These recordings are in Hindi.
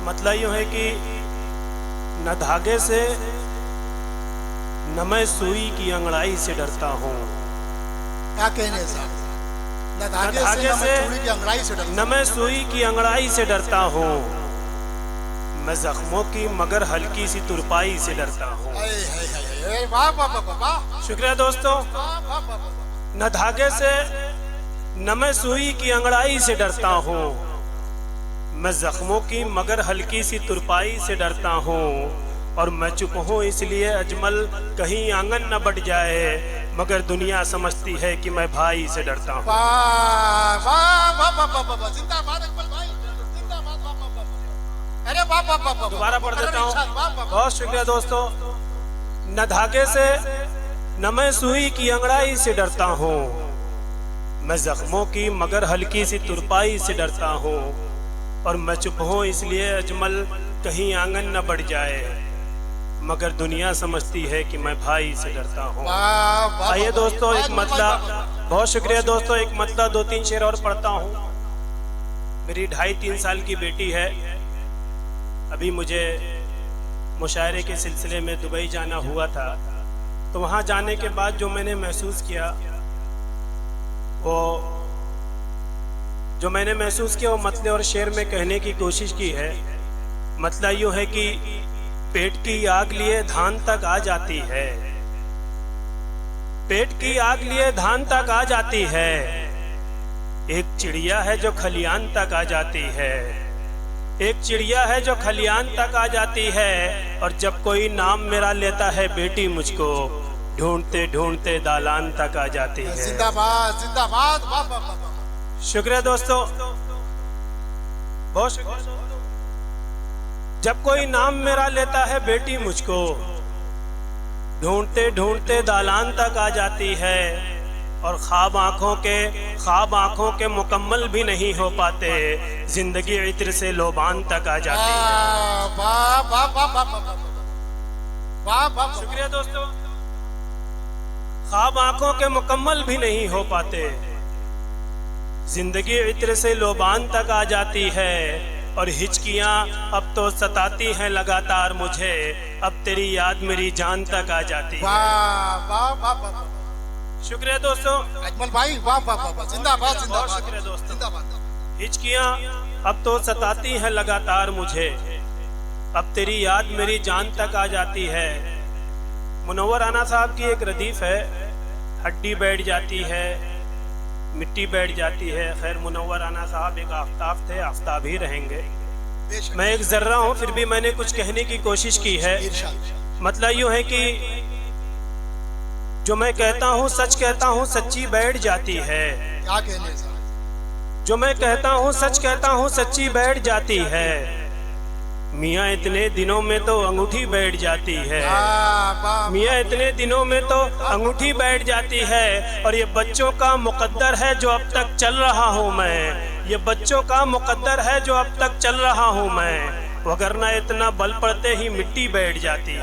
मतलब यूँ है कि न धागे से न मैं सुई की अंगड़ाई से डरता हूँ। क्या कहने साहब? न धागे से न मैं चूड़ी की अंगड़ाई से डरता, न मैं सुई की अंगड़ाई से डरता हूँ। मैं जख्मों की मगर हल्की सी तुरपाई से डरता हूँ। शुक्रिया दोस्तों। न धागे से न मैं सुई की अंगड़ाई से डरता हूँ। मैं जख्मों की मगर हल्की सी तुरपाई से डरता हूँ। और मैं चुप हूँ इसलिए अजमल कहीं आंगन न बढ़ जाए, मगर दुनिया समझती है कि मैं भाई से डरता हूँ। दोबारा पढ़ देता हूँ। बहुत शुक्रिया दोस्तों। न धागे से न मैं सुई की अंगड़ाई से डरता हूँ। मैं जख्मों की मगर हल्की सी तुरपाई से डरता हूँ। और मैं चुप हूँ इसलिए अजमल कहीं आंगन न बढ़ जाए, मगर दुनिया समझती है कि मैं भाई से डरता हूँ। आइए दोस्तों एक मतलब, बहुत शुक्रिया दोस्तों, एक मतलब 2-3 शेर और पढ़ता हूँ। मेरी 2.5-3 साल की बेटी है। अभी मुझे मुशायरे के सिलसिले में दुबई जाना हुआ था, तो वहाँ जाने के बाद जो मैंने महसूस किया वो मतलब और शेर में कहने की कोशिश की है। मतलब यूँ है कि पेट की आग लिए धान तक आ जाती है, पेट की आग लिए धान तक आ जाती है। एक चिड़िया है जो खलियान तक आ जाती है, एक चिड़िया है जो खलियान तक आ जाती है। और जब कोई नाम मेरा लेता है बेटी मुझको ढूंढते ढूंढते दालान तक आ जाती है। जिंदाबाद जिंदाबाद। शुक्रिया दोस्तों, बहुत शुक्रिया। जब कोई नाम मेरा लेता है बेटी मुझको ढूंढते ढूंढते दालान तक आ जाती है। और ख्वाब आंखों के मुकम्मल भी नहीं हो पाते, जिंदगी इत्र से लोबान तक आ जाती है। शुक्रिया दोस्तों। ख्वाब आंखों के मुकम्मल भी नहीं हो पाते, जिंदगी इत्र से लोबान तक आ जाती है। और हिचकियां अब तो सताती हैं लगातार मुझे, अब तेरी याद मेरी जान तक आ जाती है। शुक्रिया दोस्तों। अजमल भाई वाह वाह वाह, जिंदाबाद जिंदाबाद। शुक्रिया दोस्तों। हिचकियां अब तो सताती हैं लगातार मुझे, अब तेरी याद मेरी जान तक आ जाती है। मुनव्वर राना साहब की एक रदीफ है, हड्डी बैठ जाती है मिट्टी बैठ जाती है। खैर मुनव्वर राना साहब एक आफ्ताब थे, आफ्ताब ही रहेंगे। मैं एक जर्रा हूँ, फिर भी मैंने कुछ कहने की कोशिश की है। मतलब यूँ है कि जो मैं कहता हूँ सच कहता हूँ सच्ची बैठ जाती है। क्या कहने? जो मैं कहता हूँ सच कहता हूँ सच्ची बैठ जाती है। मियाँ इतने दिनों में तो अंगूठी बैठ जाती है, मियाँ इतने दिनों में तो अंगूठी बैठ जाती है। और ये बच्चों का मुकद्दर है जो अब तक चल रहा हूँ मैं, ये बच्चों का मुकद्दर है जो अब तक चल रहा हूँ मैं, वगरना इतना बल पड़ते ही मिट्टी बैठ जाती है।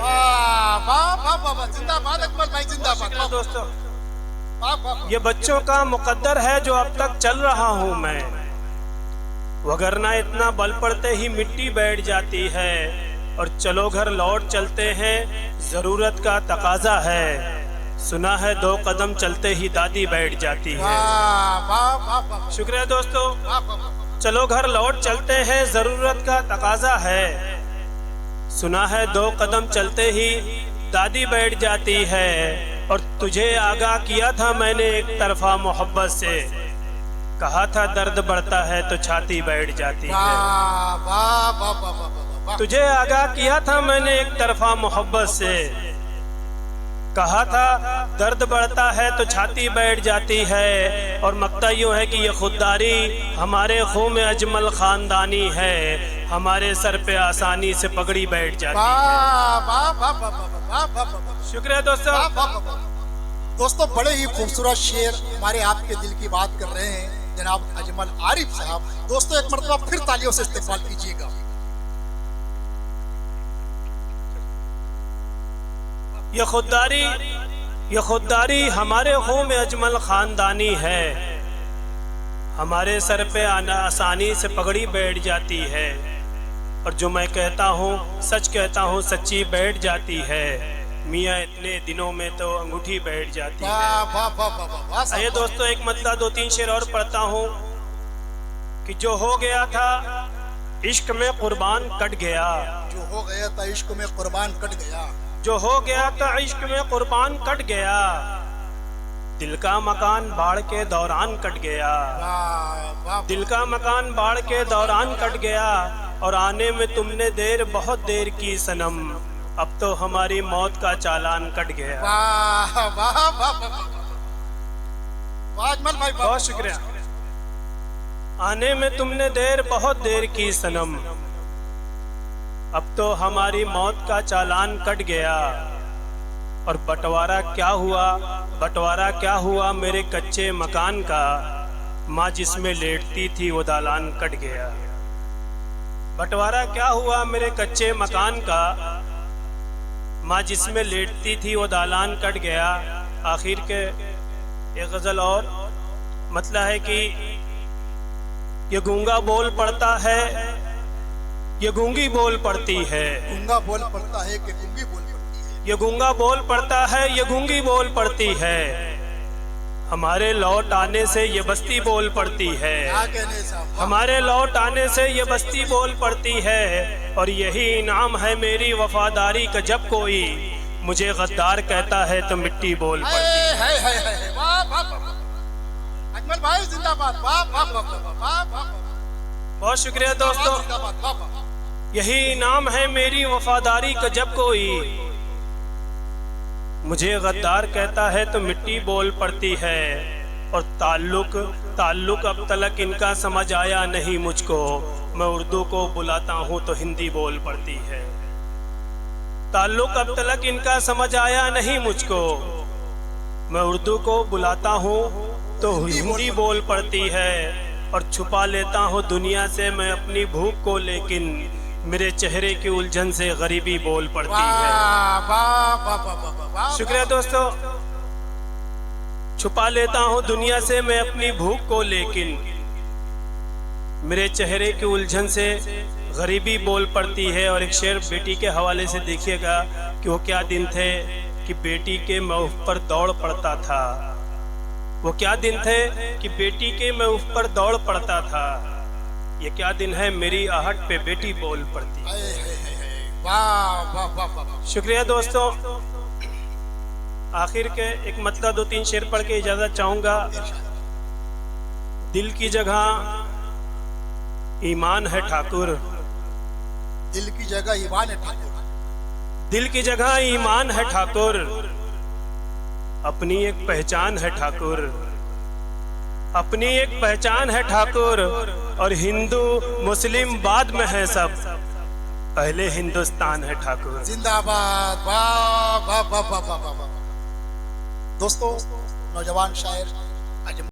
जिंदाबाद अकबर भाई, जिंदाबाद दोस्तों। ये बच्चों का मुकद्दर है जो अब तक चल रहा हूँ मैं, वगरना इतना बल पड़ते ही मिट्टी बैठ जाती है। और चलो घर लौट चलते हैं, जरूरत का तकाजा है, सुना है 2 कदम चलते ही दादी बैठ जाती है। शुक्रिया दोस्तों। चलो घर लौट चलते हैं, जरूरत का तकाजा है, सुना है 2 कदम चलते ही दादी बैठ जाती है। और तुझे आगाह किया था मैंने एक तरफा मोहब्बत से, कहा था दर्द बढ़ता है तो छाती बैठ जाती है। तुझे आगाह किया था मैंने एक तरफा मोहब्बत से, कहा था दर्द बढ़ता है तो छाती बैठ जाती है। और मकता यूँ है कि ये खुददारी हमारे खून में अजमल खानदानी है, हमारे सर पे आसानी से पगड़ी बैठ जाती है। शुक्रिया दोस्तों, बड़े ही खूबसूरत शेर हमारे आपके दिल की बात कर रहे हैं जनाब अजमल आरिफ साहब। दोस्तों एक मरतबा फिर तालियों से इस्तेमाल कीजिएगा। ये खुददारी हमारे खून में अजमल खानदानी है, हमारे सर पे आसानी से पगड़ी बैठ जाती है, और जो मैं कहता हूँ सच कहता हूँ, सच्ची बैठ जाती है। मियाँ इतने दिनों में तो अंगूठी बैठ जाती है। वाह वाह वाह वाह वाह वाह साहब। आइए दोस्तों, एक मतलब 2-3 शेर और पढ़ता हूँ कि जो हो गया था इश्क में कुर्बान कट गया, जो हो गया था इश्क में कुर्बान कट गया, जो हो गया था इश्क में कुर्बान कट गया, दिल का मकान बाढ़ के दौरान कट गया, वाह वाह दिल का मकान बाढ़ के दौरान कट गया, और आने में तुमने देर बहुत देर की सनम, अब तो हमारी मौत का चालान कट गया। वाह वाह वाह वाह अजमल भाई, बहुत शुक्रिया। आने में तुमने देर बहुत देर की सनम, अब तो हमारी मौत का चालान कट गया, और बंटवारा क्या हुआ, बंटवारा क्या हुआ मेरे कच्चे मकान का, माँ जिसमें लेटती थी वो दालान कट गया। बंटवारा क्या हुआ मेरे कच्चे मकान का, माँ जिसमें लेटती थी वो दालान कट गया। आखिर के एक गजल और मतलब है कि ये गूंगा बोल पड़ता है, ये गूंगी बोल पड़ती है, गूंगा बोल पड़ता है कि गूंगी बोल पड़ती है, ये गूंगा बोल पड़ता है, ये गूंगी बोल पड़ती है, हमारे लौट आने से ये बस्ती बोल पड़ती है, क्या कहने साहब, हमारे लौट आने से ये बस्ती बोल पड़ती है, और यही इनाम है मेरी वफादारी का, जब कोई मुझे गद्दार कहता है तो मिट्टी बोल पड़ती है। है वाह वाह वाह अजमल भाई जिंदाबाद, वाह वाह वाह वाह वाह, बहुत शुक्रिया दोस्तों। जिंदाबाद, वाह वाह। यही इनाम है मेरी वफादारी का, जब कोई मुझे गद्दार कहता है तो मिट्टी बोल पड़ती है, और ताल्लुक अब तलक इनका समझ आया नहीं मुझको, मैं उर्दू को बुलाता हूँ तो हिंदी बोल पड़ती है। ताल्लुक अब तलक इनका समझ आया नहीं मुझको, मैं उर्दू को बुलाता हूँ तो हिंदी बोल पड़ती है, और छुपा लेता हूँ दुनिया से मैं अपनी भूख को, लेकिन मेरे चेहरे की उलझन से गरीबी बोल पड़ती है। वाह वाह वाह वाह वाह वाह, शुक्रिया दोस्तों। छुपा लेता हूँ दुनिया से मैं अपनी भूख को, लेकिन मेरे चेहरे की उलझन से गरीबी बोल पड़ती है। और एक शेर बेटी के हवाले से देखिएगा कि वो क्या दिन थे कि बेटी के मुँह पर दौड़ पड़ता था, वो क्या दिन थे कि बेटी के मुँह पर दौड़ पड़ता था, ये क्या दिन है मेरी आहट पे बेटी बोल पड़ती। वाह वाह वाह वाह। शुक्रिया दोस्तों। आखिर के एक मतलब 2-3 शेर पढ़ के इजाजत चाहूंगा। दिल की जगह ईमान है ठाकुर, दिल की जगह ईमान है ठाकुर, दिल की जगह ईमान है ठाकुर, अपनी एक पहचान है ठाकुर, अपनी एक पहचान है ठाकुर, और हिंदू मुस्लिम बाद में है सब, पहले हिंदुस्तान है ठाकुर। जिंदाबाद, वाह वाह वाह वाह वाह वाह। दोस्तों, नौजवान शायर